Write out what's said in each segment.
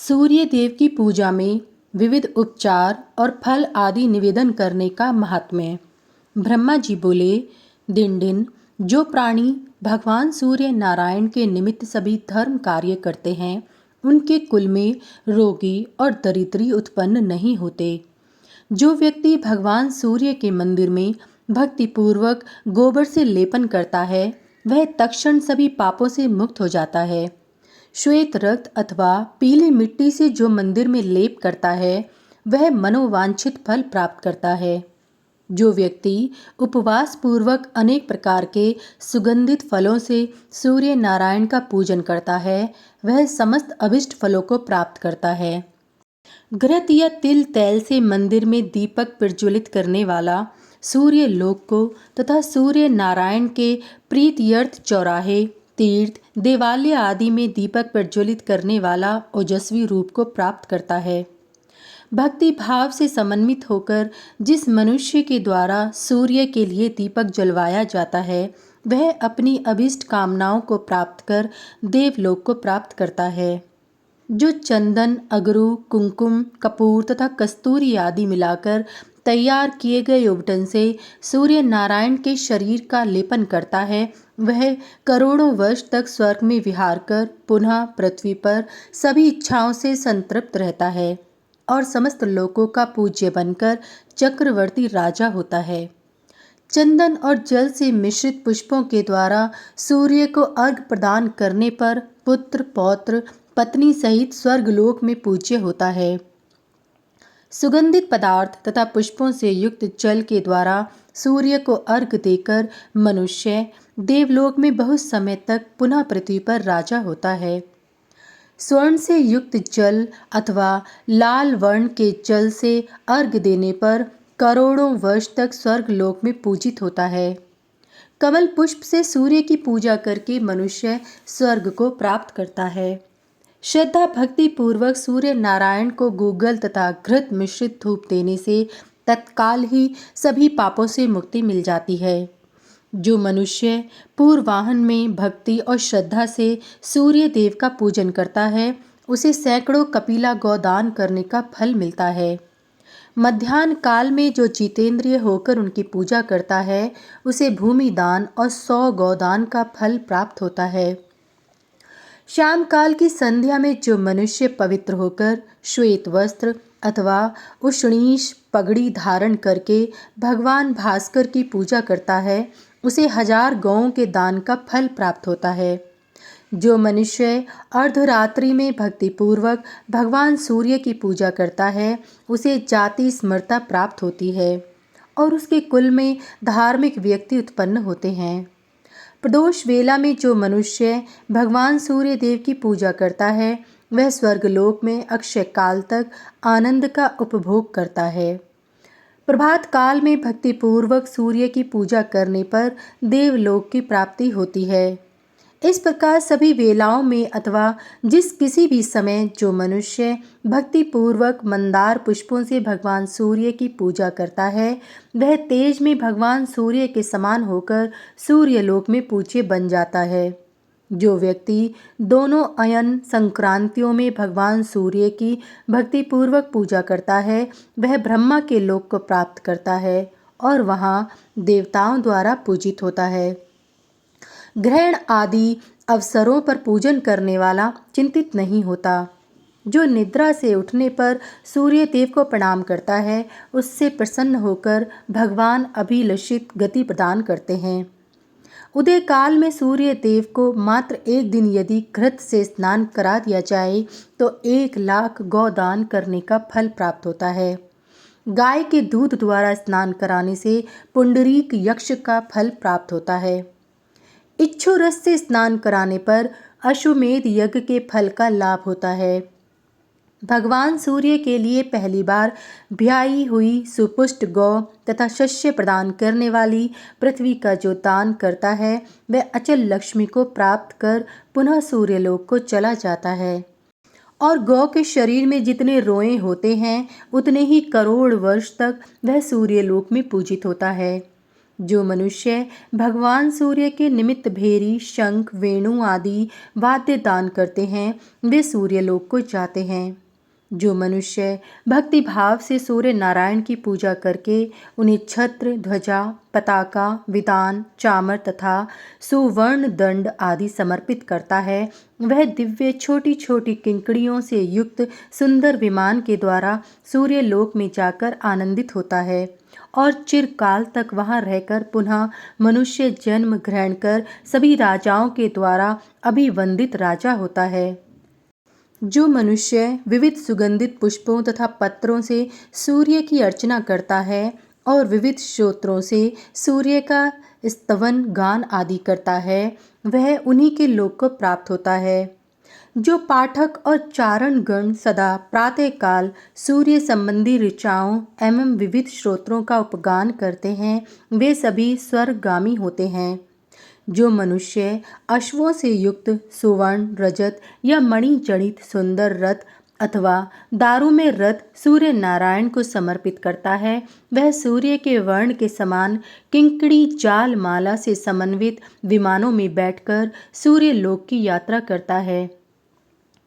सूर्य देव की पूजा में विविध उपचार और फल आदि निवेदन करने का महात्म्य। ब्रह्मा जी बोले, दिन दिन जो प्राणी भगवान सूर्य नारायण के निमित्त सभी धर्म कार्य करते हैं, उनके कुल में रोगी और दरिद्री उत्पन्न नहीं होते। जो व्यक्ति भगवान सूर्य के मंदिर में भक्तिपूर्वक गोबर से लेपन करता है, वह तत्क्षण सभी पापों से मुक्त हो जाता है। श्वेत रक्त अथवा पीली मिट्टी से जो मंदिर में लेप करता है, वह मनोवांछित फल प्राप्त करता है। जो व्यक्ति उपवास पूर्वक अनेक प्रकार के सुगंधित फलों से सूर्य नारायण का पूजन करता है, वह समस्त अभिष्ट फलों को प्राप्त करता है। घृत या तिल तैल से मंदिर में दीपक प्रज्वलित करने वाला सूर्य लोक को तथा सूर्य नारायण के प्रीत्यर्थ चौराहे, तीर्थ, देवालय आदि में दीपक प्रज्वलित करने वाला ओजस्वी रूप को प्राप्त करता है। भक्ति भाव से समन्वित होकर जिस मनुष्य के द्वारा सूर्य के लिए दीपक जलवाया जाता है, वह अपनी अभिष्ट कामनाओं को प्राप्त कर देवलोक को प्राप्त करता है। जो चंदन, अगरू, कुमकुम, कपूर तथा कस्तूरी आदि मिलाकर तैयार किए गए उबटन से सूर्य नारायण के शरीर का लेपन करता है, वह करोड़ों वर्ष तक स्वर्ग में विहार कर पुनः पृथ्वी पर सभी इच्छाओं से संतृप्त रहता है और समस्त लोकों का पूज्य बनकर चक्रवर्ती राजा होता है। चंदन और जल से मिश्रित पुष्पों के द्वारा सूर्य को अर्घ्य प्रदान करने पर पुत्र, पौत्र, पत्नी सहित स्वर्गलोक में पूज्य होता है। सुगंधित पदार्थ तथा पुष्पों से युक्त जल के द्वारा सूर्य को अर्घ्य देकर मनुष्य देवलोक में बहुत समय तक पुनः पृथ्वी पर राजा होता है। स्वर्ण से युक्त जल अथवा लाल वर्ण के जल से अर्घ्य देने पर करोड़ों वर्ष तक स्वर्गलोक में पूजित होता है। कमल पुष्प से सूर्य की पूजा करके मनुष्य स्वर्ग को प्राप्त करता है। श्रद्धा भक्ति पूर्वक सूर्य नारायण को गूगल तथा घृत मिश्रित धूप देने से तत्काल ही सभी पापों से मुक्ति मिल जाती है। जो मनुष्य पूर्वाहन में भक्ति और श्रद्धा से सूर्य देव का पूजन करता है, उसे सैकड़ों कपिला गौदान करने का फल मिलता है। मध्याह्न काल में जो जितेंद्रिय होकर उनकी पूजा करता है, उसे भूमि दान और 100 गौदान का फल प्राप्त होता है। शाम काल की संध्या में जो मनुष्य पवित्र होकर श्वेत वस्त्र अथवा उष्णीश पगड़ी धारण करके भगवान भास्कर की पूजा करता है, उसे 1000 गौओं के दान का फल प्राप्त होता है। जो मनुष्य अर्धरात्रि में भक्तिपूर्वक भगवान सूर्य की पूजा करता है, उसे जाति स्मरता प्राप्त होती है और उसके कुल में धार्मिक व्यक्ति उत्पन्न होते हैं। प्रदोष वेला में जो मनुष्य भगवान सूर्य देव की पूजा करता है, वह स्वर्गलोक में अक्षय काल तक आनंद का उपभोग करता है। प्रभात काल में भक्तिपूर्वक सूर्य की पूजा करने पर देवलोक की प्राप्ति होती है। इस प्रकार सभी वेलाओं में अथवा जिस किसी भी समय जो मनुष्य भक्तिपूर्वक मंदार पुष्पों से भगवान सूर्य की पूजा करता है, वह तेज में भगवान सूर्य के समान होकर सूर्यलोक में पूज्य बन जाता है। जो व्यक्ति दोनों अयन संक्रांतियों में भगवान सूर्य की भक्तिपूर्वक पूजा करता है, वह ब्रह्मा के लोक को प्राप्त करता है और वहाँ देवताओं द्वारा पूजित होता है। ग्रहण आदि अवसरों पर पूजन करने वाला चिंतित नहीं होता। जो निद्रा से उठने पर सूर्य देव को प्रणाम करता है, उससे प्रसन्न होकर भगवान अभिलषित गति प्रदान करते हैं। उदय काल में सूर्य देव को मात्र एक दिन यदि घृत से स्नान करा दिया जाए तो 1,00,000 गौदान करने का फल प्राप्त होता है। गाय के दूध द्वारा स्नान कराने से पुंडरीक यक्ष का फल प्राप्त होता है। इच्छु रस से स्नान कराने पर अश्वमेध यज्ञ के फल का लाभ होता है। भगवान सूर्य के लिए पहली बार ब्याई हुई सुपुष्ट गौ तथा शस्य प्रदान करने वाली पृथ्वी का जो दान करता है, वह अचल लक्ष्मी को प्राप्त कर पुनः सूर्यलोक को चला जाता है। और गौ के शरीर में जितने रोएं होते हैं, उतने ही करोड़ वर्ष तक वह सूर्यलोक में पूजित होता है। जो मनुष्य भगवान सूर्य के निमित्त भेरी, शंख, वेणु आदि वाद्य दान करते हैं वे सूर्यलोक को जाते हैं। जो मनुष्य भक्ति भाव से सूर्य नारायण की पूजा करके उन्हें छत्र, ध्वजा, पताका, वितान, चामर तथा सुवर्ण दंड आदि समर्पित करता है, वह दिव्य छोटी छोटी किंकड़ियों से युक्त सुंदर विमान के द्वारा सूर्यलोक में जाकर आनंदित होता है और चिरकाल तक वहां रहकर पुनः मनुष्य जन्म ग्रहण कर सभी राजाओं के द्वारा अभिवंदित राजा होता है। जो मनुष्य विविध सुगंधित पुष्पों तथा पत्रों से सूर्य की अर्चना करता है और विविध स्तोत्रों से सूर्य का स्तवन गान आदि करता है, वह उन्हीं के लोक को प्राप्त होता है। जो पाठक और चारण गण सदा प्रातःकाल सूर्य संबंधी ऋचाओं एवं विविध स्तोत्रों का उपगान करते हैं, वे सभी स्वर्गगामी होते हैं। जो मनुष्य अश्वों से युक्त सुवर्ण, रजत या मणि जड़ित सुंदर रथ अथवा दारू में रथ सूर्य नारायण को समर्पित करता है, वह सूर्य के वर्ण के समान किंकड़ी जाल माला से समन्वित विमानों में बैठकर सूर्य लोक की यात्रा करता है।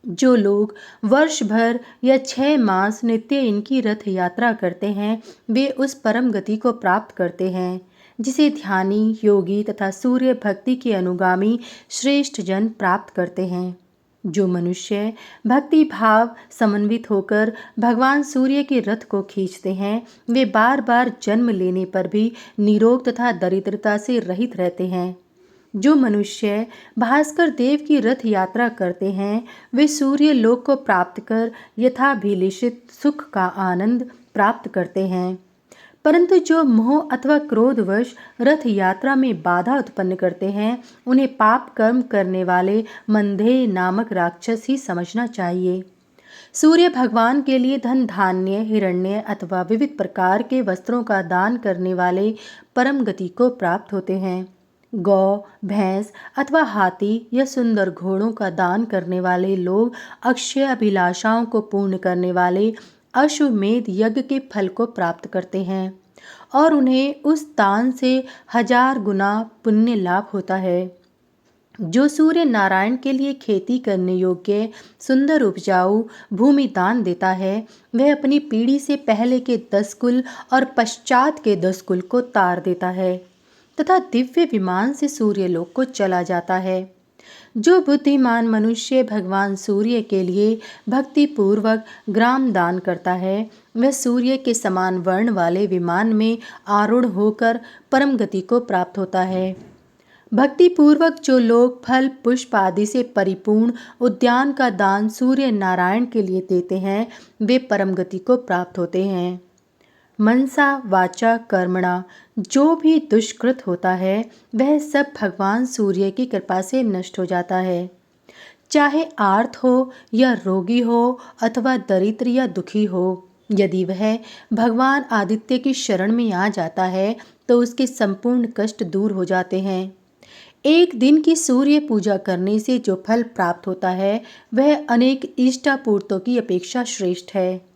जो लोग वर्ष भर या 6 मास नित्य इनकी रथ यात्रा करते हैं, वे उस परम गति को प्राप्त करते हैं जिसे ध्यानी, योगी तथा सूर्य भक्ति के अनुगामी श्रेष्ठ जन प्राप्त करते हैं। जो मनुष्य भक्ति भाव समन्वित होकर भगवान सूर्य के रथ को खींचते हैं, वे बार बार जन्म लेने पर भी निरोग तथा दरिद्रता से रहित रहते हैं। जो मनुष्य भास्कर देव की रथ यात्रा करते हैं, वे सूर्य लोक को प्राप्त कर यथाभिलषित सुख का आनंद प्राप्त करते हैं। परंतु जो मोह अथवा क्रोधवश रथ यात्रा में बाधा उत्पन्न करते हैं, उन्हें पाप कर्म करने वाले मंदेय नामक राक्षस ही समझना चाहिए। सूर्य भगवान के लिए धन धान्य, हिरण्य अथवा विविध प्रकार के वस्त्रों का दान करने वाले परम गति को प्राप्त होते हैं। गौ, भैंस अथवा हाथी या सुंदर घोड़ों का दान करने वाले लोग अक्षय अभिलाषाओं को पूर्ण करने वाले अश्वमेध यज्ञ के फल को प्राप्त करते हैं और उन्हें उस दान से 1000 गुना पुण्य लाभ होता है। जो सूर्य नारायण के लिए खेती करने योग्य सुंदर उपजाऊ भूमि दान देता है, वह अपनी पीढ़ी से पहले के 10 कुल और पश्चात के 10 कुल को तार देता है तथा दिव्य विमान से सूर्यलोक को चला जाता है। जो बुद्धिमान मनुष्य भगवान सूर्य के लिए भक्ति पूर्वक ग्राम दान करता है, वह सूर्य के समान वर्ण वाले विमान में आरूढ़ होकर परम गति को प्राप्त होता है। भक्ति पूर्वक जो लोग फल पुष्प आदि से परिपूर्ण उद्यान का दान सूर्य नारायण के लिए देते हैं, वे परम गति को प्राप्त होते हैं। मनसा वाचा कर्मणा जो भी दुष्कृत होता है, वह सब भगवान सूर्य की कृपा से नष्ट हो जाता है। चाहे आर्त हो या रोगी हो अथवा दरिद्र या दुखी हो, यदि वह भगवान आदित्य की शरण में आ जाता है तो उसके संपूर्ण कष्ट दूर हो जाते हैं। एक दिन की सूर्य पूजा करने से जो फल प्राप्त होता है, वह अनेक इष्टापूर्तों की अपेक्षा श्रेष्ठ है।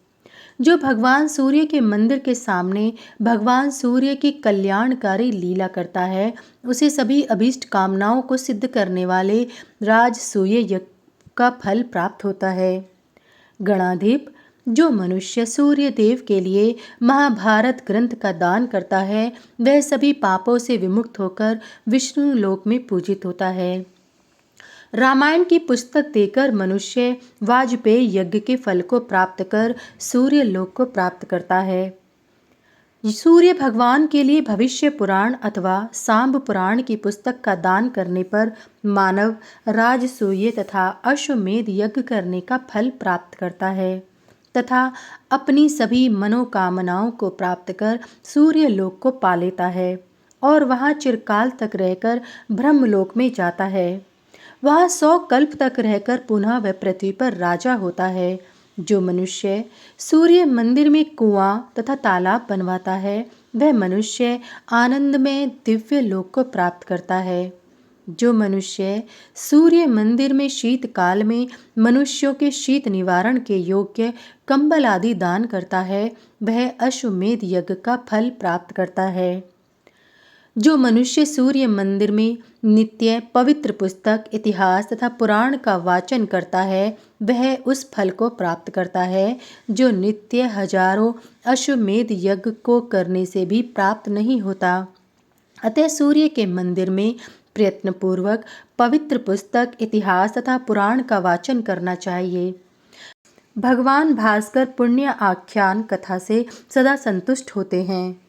जो भगवान सूर्य के मंदिर के सामने भगवान सूर्य की कल्याणकारी लीला करता है, उसे सभी अभीष्ट कामनाओं को सिद्ध करने वाले राजसूय यज्ञ का फल प्राप्त होता है। गणाधिप जो मनुष्य सूर्य देव के लिए महाभारत ग्रंथ का दान करता है, वह सभी पापों से विमुक्त होकर विष्णु लोक में पूजित होता है। रामायण की पुस्तक देकर मनुष्य वाजपेयी यज्ञ के फल को प्राप्त कर सूर्य लोक को प्राप्त करता है। सूर्य भगवान के लिए भविष्य पुराण अथवा सांब पुराण की पुस्तक का दान करने पर मानव राजसूय तथा अश्वमेध यज्ञ करने का फल प्राप्त करता है तथा अपनी सभी मनोकामनाओं को प्राप्त कर सूर्य लोक को पा लेता है और वहाँ चिरकाल तक रहकर ब्रह्मलोक में जाता है। वह 100 कल्प तक रहकर पुनः वह पृथ्वी पर राजा होता है। जो मनुष्य सूर्य मंदिर में कुआं तथा तालाब बनवाता है, वह मनुष्य आनंद में दिव्य लोक को प्राप्त करता है। जो मनुष्य सूर्य मंदिर में शीतकाल में मनुष्यों के शीत निवारण के योग्य कंबल आदि दान करता है, वह अश्वमेध यज्ञ का फल प्राप्त करता है। जो मनुष्य सूर्य मंदिर में नित्य पवित्र पुस्तक, इतिहास तथा पुराण का वाचन करता है वह उस फल को प्राप्त करता है जो नित्य हजारों अश्वमेध यज्ञ को करने से भी प्राप्त नहीं होता। अतः सूर्य के मंदिर में प्रयत्नपूर्वक पवित्र पुस्तक, इतिहास तथा पुराण का वाचन करना चाहिए। भगवान भास्कर पुण्य आख्यान कथा से सदा संतुष्ट होते हैं।